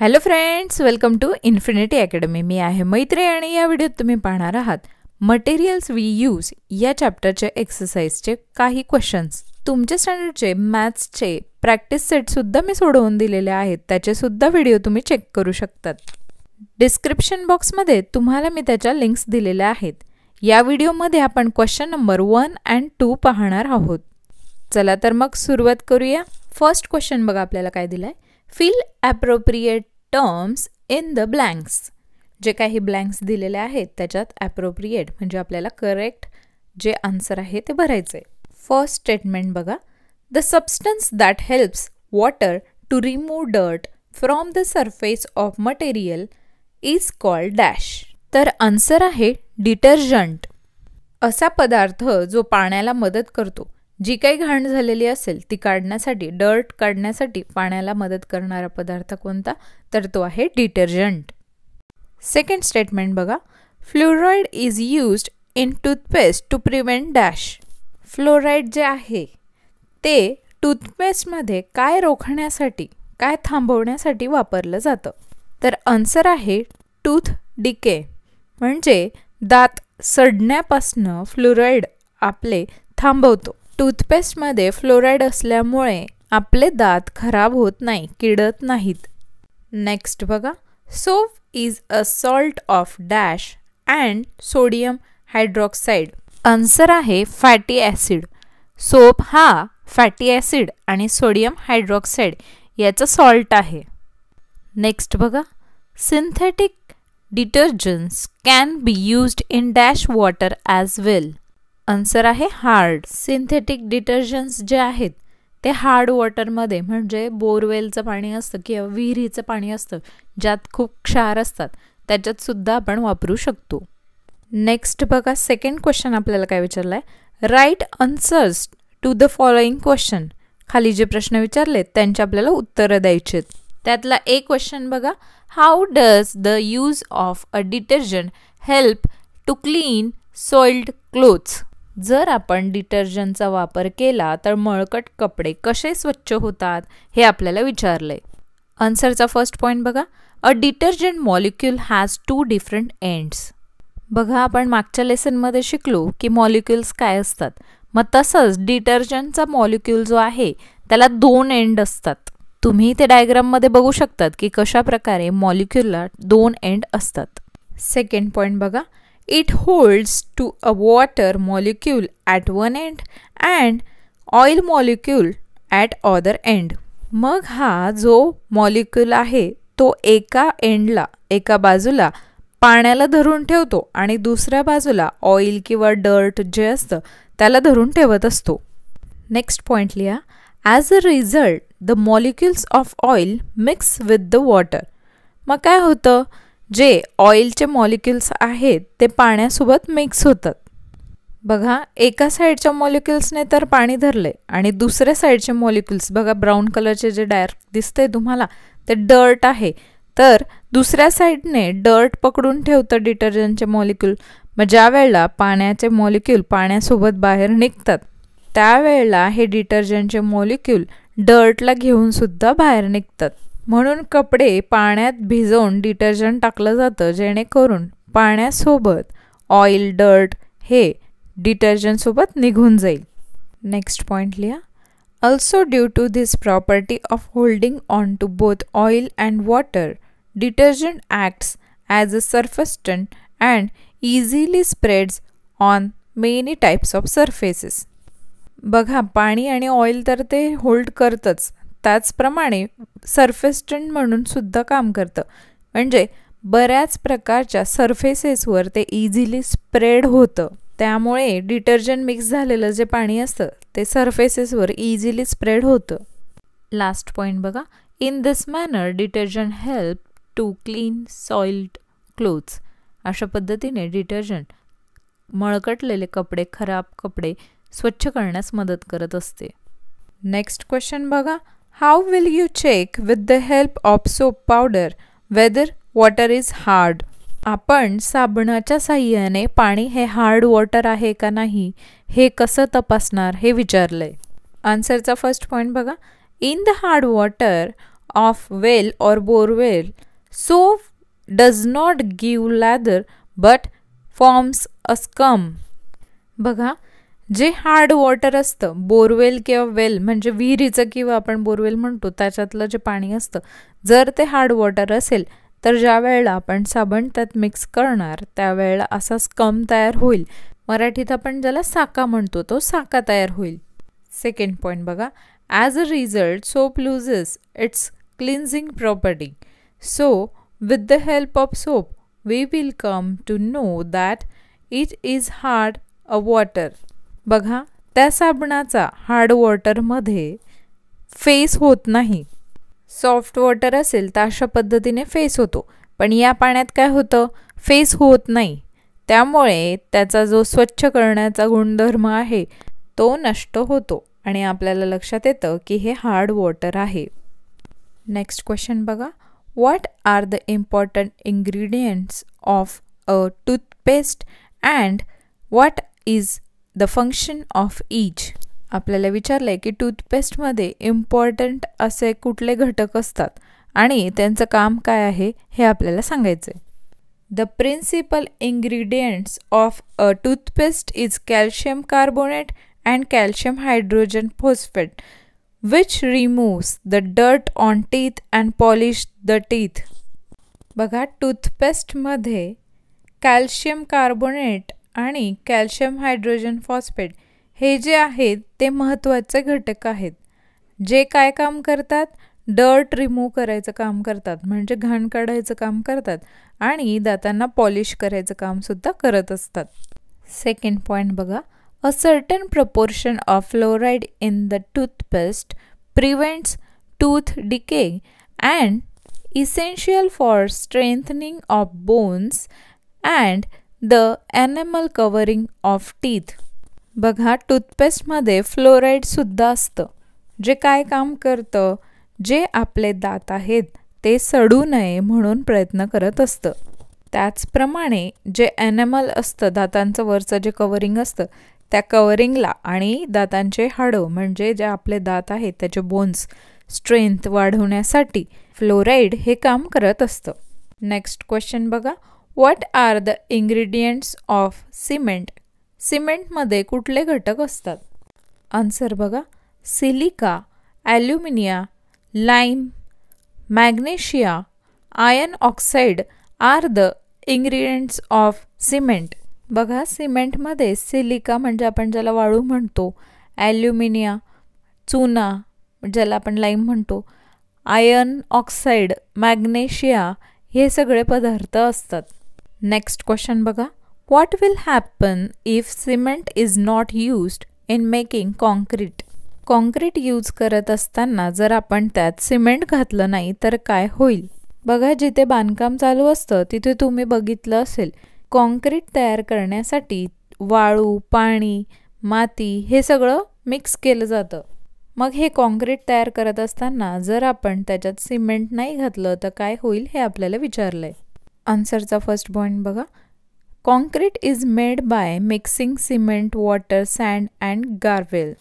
Hello friends, welcome to Infinity Academy. मी आहे मैत्री आणि या व्हिडिओत तुम्ही पाहणार आहात मटेरियल्स वी यूज या चॅप्टरचे एक्सरसाइजचे काही क्वेश्चन्स. तुमच्या स्टँडर्डचे मॅथ्सचे प्रॅक्टिस सेट सुद्धा मी सोडवून दिलेले आहेत. त्याचे सुद्धा व्हिडिओ तुम्ही चेक करू शकतात. डिस्क्रिप्शन बॉक्समध्ये तुम्हाला मी त्याच्या लिंक्स दिलेल्या आहेत. या व्हिडिओमध्ये आपण क्वेश्चन नंबर 1 आणि 2 पाहणार आहोत. चला तर मग सुरुवात करूया. फर्स्ट क्वेश्चन बघा आपल्याला काय दिलाय. Fill appropriate terms in the blanks. जे काही ब्लँक्स दिलेले आहेत त्याच्यात ॲप्रोप्रिएट म्हणजे आपल्याला करेक्ट जे आन्सर आहे ते भरायचे. फर्स्ट स्टेटमेंट बघा. The substance that helps water to remove dirt from the surface of material is called dash. तर आन्सर आहे डिटर्जंट. असा पदार्थ जो पाण्याला मदत करतो. जी काही घाण झालेली असेल ती काढण्यासाठी, डर्ट काढण्यासाठी पाण्याला मदत करणारा पदार्थ कोणता, तर तो आहे डिटर्जंट. सेकंड स्टेटमेंट बघा. Fluoride is used in toothpaste to prevent dash. Fluoride जे आहे ते टूथपेस्टमध्ये काय रोखण्यासाठी, काय थांबवण्यासाठी वापरलं जातं, तर आन्सर आहे टूथ डिके म्हणजे दात सडण्यापासनं फ्लोराईड आपले थांबवतो. टूथपेस्टमध्ये फ्लोराईड असल्यामुळे आपले दात खराब होत नाही, किडत नाहीत. नेक्स्ट बघा. Soap is a salt of dash and sodium hydroxide. Answer आहे फॅटी ॲसिड. सोप हा फॅटी ॲसिड आणि सोडियम हायड्रॉक्साईड याचं सॉल्ट आहे. नेक्स्ट बघा. Synthetic detergents can be used in dash water as well. Answer आहे hard. Synthetic detergents जे आहेत ते हार्ड वॉटरमध्ये म्हणजे बोरवेलचं पाणी असतं किंवा विहिरीचं पाणी असतं ज्यात खूप क्षार असतात त्याच्यात सुद्धा आपण वापरू शकतो. नेक्स्ट बघा. सेकंड क्वेश्चन आपल्याला काय विचारलं आहे. Write answers to the following question. खाली जे प्रश्न विचारलेत त्यांची आपल्याला उत्तरं द्यायची आहेत. त्यातला एक क्वेश्चन बघा. How does the use of a detergent help to clean soiled clothes. जर आपण डिटर्जंटचा वापर केला तर मळकट कपडे कसे स्वच्छ होतात हे आपल्याला विचारलंय. आन्सरचा फर्स्ट पॉईंट बघा. A detergent molecule has 2 different ends. बघा आपण मागच्या लेसनमध्ये शिकलो की मॉलिक्युल्स काय असतात. मग तसंच डिटर्जंटचा मॉलिक्यूल जो आहे त्याला 2 एंड असतात. तुम्ही ते डायग्राममध्ये बघू शकतात की कशा प्रकारे मॉलिक्यूलला 2 एंड असतात. सेकंड पॉईंट बघा. It holds to a water molecule at one end and oil molecule at other end. मग हा जो मॉलिक्यूल आहे तो एका एंडला, एका बाजूला पाण्याला धरून ठेवतो आणि दुसऱ्या बाजूला ऑइल किंवा डर्ट जे असतं त्याला धरून ठेवत असतो. नेक्स्ट पॉईंट लिहा. As a result the molecules of oil mix with the water. मग काय होतं, जे ऑइलचे मॉलिक्युल्स आहेत ते पाण्यासोबत मिक्स होतात. बघा एका साईडच्या मॉलिक्युल्सने तर पाणी धरले आणि दुसऱ्या साईडचे मॉलिक्युल्स बघा ब्राऊन कलरचे जे डार्क दिसते तुम्हाला ते डर्ट आहे. तर दुसऱ्या साईडने डर्ट पकडून ठेवतं डिटर्जंटचे मॉलिक्यूल. मग ज्या वेळेला पाण्याचे मॉलिक्यूल पाण्यासोबत बाहेर निघतात त्यावेळेला हे डिटर्जंटचे मॉलिक्यूल डर्टला घेऊन सुद्धा बाहेर निघतात. म्हणून कपडे पाण्यात भिजवून डिटर्जंट टाकलं जातं जेणेकरून पाण्यासोबत ऑइल डर्ट हे डिटर्जंटसोबत निघून जाईल. नेक्स्ट पॉईंट लिहा. Also due to this property of holding on to both oil and water detergent acts as a surfactant and easily spreads on many types of surfaces. बघा पाणी आणि ऑइल तर ते होल्ड करतंच, त्याचप्रमाणे सरफेस्टंट म्हणून सुद्धा काम करतं. म्हणजे बऱ्याच प्रकारच्या सरफेसेसवर ते इझिली स्प्रेड होतं. त्यामुळे डिटर्जंट मिक्स झालेलं जे पाणी असतं ते सरफेसेसवर इझिली स्प्रेड होतं. लास्ट पॉईंट बघा. In this manner detergent help to clean soiled clothes. अशा पद्धतीने डिटर्जंट मळकटलेले कपडे, खराब कपडे स्वच्छ करण्यास मदत करत असते. नेक्स्ट क्वेश्चन बघा. How will you check with the help of soap powder whether water is hard? आपण साबणाच्या साहाय्याने पाणी हे हार्ड वॉटर आहे का नाही हे कसं तपासणार हे विचारलंय. आन्सरचा फर्स्ट पॉईंट बघा. In the hard water of well or borewell, soap does not give lather but forms a scum. बघा, जे हार्ड वॉटर असतं बोरवेल किंवा वेल म्हणजे विहिरीचं किंवा आपण बोरवेल म्हणतो त्याच्यातलं जे पाणी असतं, जर ते हार्ड वॉटर असेल तर ज्या वेळेला आपण साबण त्यात मिक्स करणार त्यावेळेला असा स्कम तयार होईल. मराठीत आपण ज्याला साका म्हणतो तो साका तयार होईल. सेकंड पॉईंट बघा, as a result soap loses its cleansing property. So with the help of soap we will come to know that it is hard a water. बघा, त्या साबणाचा हार्ड वॉटरमध्ये फेस होत नाही. सॉफ्ट वॉटर असेल तर अशा पद्धतीने फेस होतो, पण या पाण्यात काय होतं, फेस होत नाही. त्यामुळे त्याचा जो स्वच्छ करण्याचा गुणधर्म आहे तो नष्ट होतो आणि आपल्याला लक्षात येतं की हे हार्ड वॉटर आहे. नेक्स्ट क्वेश्चन बघा, what are the important ingredients of a toothpaste and what is the function of each. आपल्याला विचारलं आहे की टूथपेस्टमध्ये इम्पॉर्टंट असे कुठले घटक असतात आणि त्यांचं काम काय आहे हे आपल्याला सांगायचं आहे. The principal ingredients of a toothpaste is calcium carbonate and calcium hydrogen phosphate which removes the dirt on teeth and polish the teeth. बघा, टूथपेस्टमध्ये कॅल्शियम कार्बोनेट आणि कॅल्शियम हायड्रोजन फॉस्फेट हे जे आहेत ते महत्त्वाचे घटक आहेत, जे काय काम करतात, डर्ट रिमूव्ह करायचं काम करतात म्हणजे घाण काढायचं काम करतात आणि दातांना पॉलिश करायचं कामसुद्धा करत असतात. सेकंड पॉईंट बघा, a certain proportion of fluoride in the toothpaste prevents tooth decay and essential for strengthening of bones and the animal covering of teeth. बघा, टूथपेस्टमध्ये फ्लोराईडसुद्धा असतं, जे काय काम करतं, जे आपले दात आहेत ते सडू नये म्हणून प्रयत्न करत असतं. त्याचप्रमाणे जे ॲनिमल असतं, दातांचं वरचं जे कवरिंग असतं त्या कवरिंगला आणि दातांचे हाडं म्हणजे जे आपले दात आहेत त्याचे बोन्स स्ट्रेंथ वाढवण्यासाठी फ्लोराईड हे काम करत असतं. नेक्स्ट क्वेश्चन बघा, what are the ingredients of cement. सिमेंटमध्ये कुठले घटक असतात? आन्सर बघा, silica, alumina, lime, magnesia, iron oxide are the ingredients of cement. बघा, सिमेंटमध्ये सिलिका म्हणजे आपण ज्याला वाळू म्हणतो, ॲल्युमिनिया चुना ज्याला आपण लाईम म्हणतो, आयर्न ऑक्साईड, मॅग्नेशिया हे सगळे पदार्थ असतात. नेक्स्ट क्वेश्चन बघा, what will happen if cement is not used in making concrete. Concrete use करत असताना जर आपण त्यात सिमेंट घातलं नाही तर काय होईल? बघा, जिथे बांधकाम चालू असतं तिथे तुम्ही बघितलं असेल कॉन्क्रीट तयार करण्यासाठी वाळू, पाणी, माती हे सगळं मिक्स केलं जातं. मग हे कॉन्क्रीट तयार करत असताना जर आपण त्याच्यात सिमेंट नाही घातलं तर काय होईल हे आपल्याला विचारलं आहे. आन्सरचा फर्स्ट पॉईंट बघा, concrete is made by mixing cement, water, sand and gravel.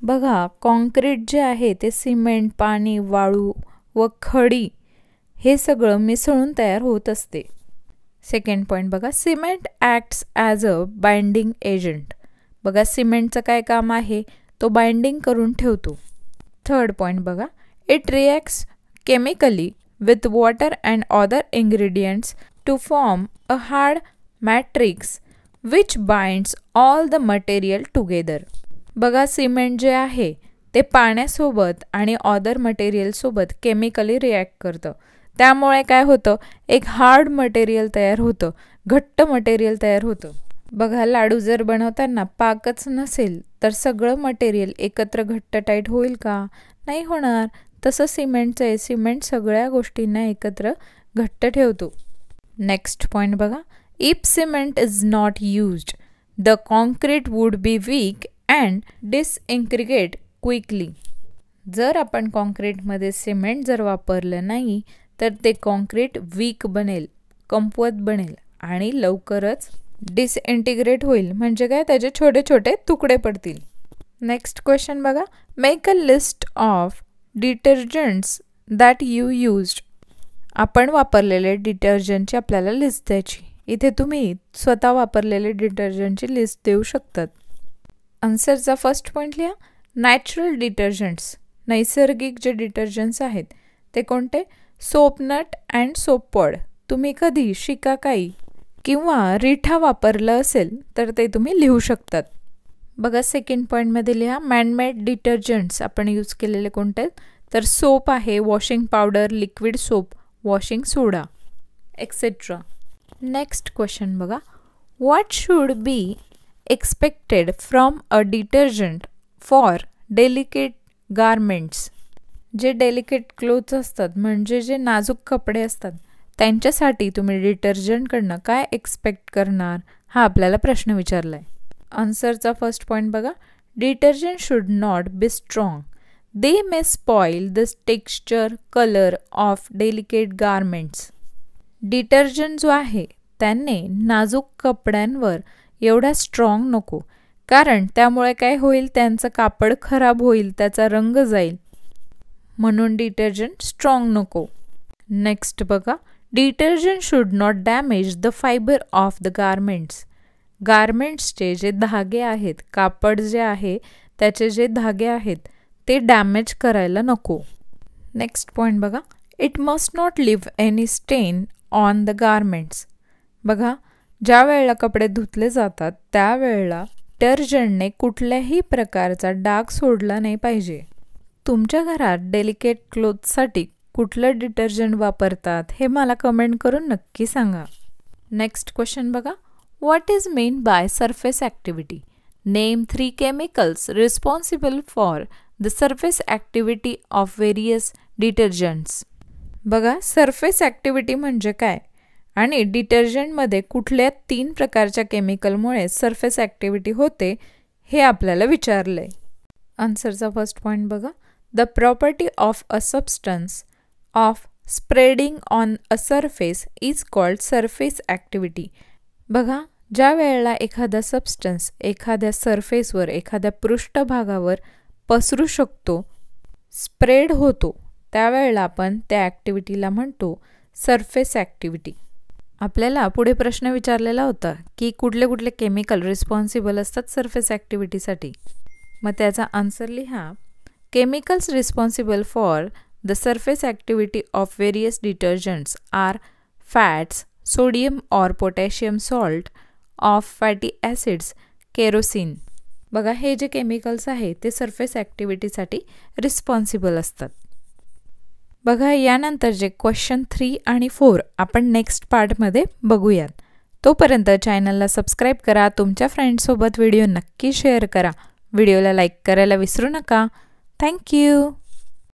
बघा, कॉन्क्रीट जे आहे ते सिमेंट, पाणी, वाळू व खडी हे सगळं मिसळून तयार होत असते. सेकंड पॉईंट बघा, cement acts as a binding agent. बघा, सिमेंटचं काय काम आहे, तो बाइंडिंग करून ठेवतो. थर्ड पॉईंट बघा, it reacts chemically with water and other ingredients to form a hard matrix which binds all the material together. बघा, सिमेंट जे आहे ते पाण्यासोबत आणि अदर मटेरियलसोबत केमिकली रिॲक्ट करतं. त्यामुळे काय होतं, एक हार्ड मटेरियल तयार होतं, घट्ट मटेरियल तयार होतं. बघा, लाडू जर बनवताना पाकच नसेल तर सगळं मटेरियल एकत्र घट्ट टाईट होईल का? नाही होणार. तसं सिमेंटचं आहे, सिमेंट सगळ्या गोष्टींना एकत्र घट्ट ठेवतो. नेक्स्ट पॉईंट बघा, if cement is not used the concrete would be weak and disintegrate quickly. जर आपण कॉन्क्रीटमध्ये सिमेंट जर वापरलं नाही तर ते कॉन्क्रीट वीक बनेल, कमकुवत बनेल आणि लवकरच डिसइंटिग्रेट होईल, म्हणजे काय, त्याचे छोटे छोटे तुकडे पडतील. नेक्स्ट क्वेश्चन बघा, make a list of detergents that you used. आपण वापरलेले डिटर्जंटची आपल्याला लिस्ट द्यायची. इथे तुम्ही स्वतः वापरलेले डिटर्जंटची लिस्ट देऊ शकतात. आन्सरचा फर्स्ट पॉईंट लिहा. नॅचरल डिटर्जंट्स, नैसर्गिक जे डिटर्जंट्स आहेत ते कोणते? सोपनट अँड सोप पॉड. तुम्ही कधी शिकाकाई किंवा रिठा वापरलं असेल तर ते तुम्ही लिहू शकतात. बघा सेकंड पॉईंटमध्ये लिहा. मॅनमेड डिटर्जंट्स आपण यूज केलेले कोणते? तर सोप आहे, washing powder, liquid soap, washing soda, etcetera. Next question बघा. What should be expected from a detergent for delicate garments. जे डेलिकेट क्लोथ्स असतात म्हणजे जे नाजूक कपडे असतात त्यांच्यासाठी तुम्ही डिटर्जंटकडनं काय एक्सपेक्ट करणार, हा आपल्याला प्रश्न विचारला आहे. आन्सरचा फर्स्ट पॉईंट बघा. Detergent should not be strong. They may spoil the texture colour of delicate garments. Detergent जो आहे त्याने नाजूक कपड्यांवर एवढा स्ट्रॉंग नको, कारण त्यामुळे काय होईल, त्यांचं कापड खराब होईल, त्याचा रंग जाईल, म्हणून डिटर्जंट स्ट्रॉंग नको. नेक्स्ट बघा. Detergent should not damage the fibre of the garments. गारमेंट्सचे जे धागे आहेत, कापड जे आहे त्याचे जे धागे आहेत ते डॅमेज करायला नको. नेक्स्ट पॉईंट बघा. It must not leave any stain on the garments. बघा, ज्या वेळेला कपडे धुतले जातात त्यावेळेला डिटर्जंटने कुठल्याही प्रकारचा डाग सोडला नाही पाहिजे. तुमच्या घरात डेलिकेट क्लोथसाठी कुठलं डिटर्जंट वापरतात हे मला कमेंट करून नक्की सांगा. नेक्स्ट क्वेश्चन बघा. What is mean by surface activity? Name 3 chemicals responsible for the surface activity of various detergents. बघा, सरफेस ॲक्टिव्हिटी म्हणजे काय आणि डिटर्जंटमध्ये कुठल्या 3 प्रकारच्या केमिकलमुळे सरफेस ॲक्टिव्हिटी होते हे आपल्याला विचारलं आहे. आन्सरचा फर्स्ट पॉईंट बघा. The property of a substance of spreading on a surface is called surface activity. बघा, ज्या वेळेला एखादा सबस्टन्स एखाद्या सरफेसवर, एखाद्या पृष्ठभागावर पसरू शकतो, स्प्रेड होतो, त्यावेळेला आपण त्या ॲक्टिव्हिटीला म्हणतो सरफेस ॲक्टिव्हिटी. आपल्याला पुढे प्रश्न विचारलेला होता की कुठले कुठले केमिकल रिस्पॉन्सिबल असतात सरफेस ॲक्टिव्हिटीसाठी. मग त्याचा आन्सर लिहा. Chemicals responsible for the surface activity of various detergents are fats, sodium or potassium salt of fatty acids, kerosene. बघा, हे जे केमिकल्स आहे ते सरफेस ॲक्टिव्हिटीसाठी रिस्पॉन्सिबल असतात. बघा, यानंतर जे क्वेश्चन 3 आणि 4 आपण नेक्स्ट पार्टमध्ये बघूयात. तोपर्यंत चॅनलला सबस्क्राईब करा, तुमच्या फ्रेंड्ससोबत व्हिडिओ नक्की शेअर करा, व्हिडिओला लाईक करायला विसरू नका. थँक्यू.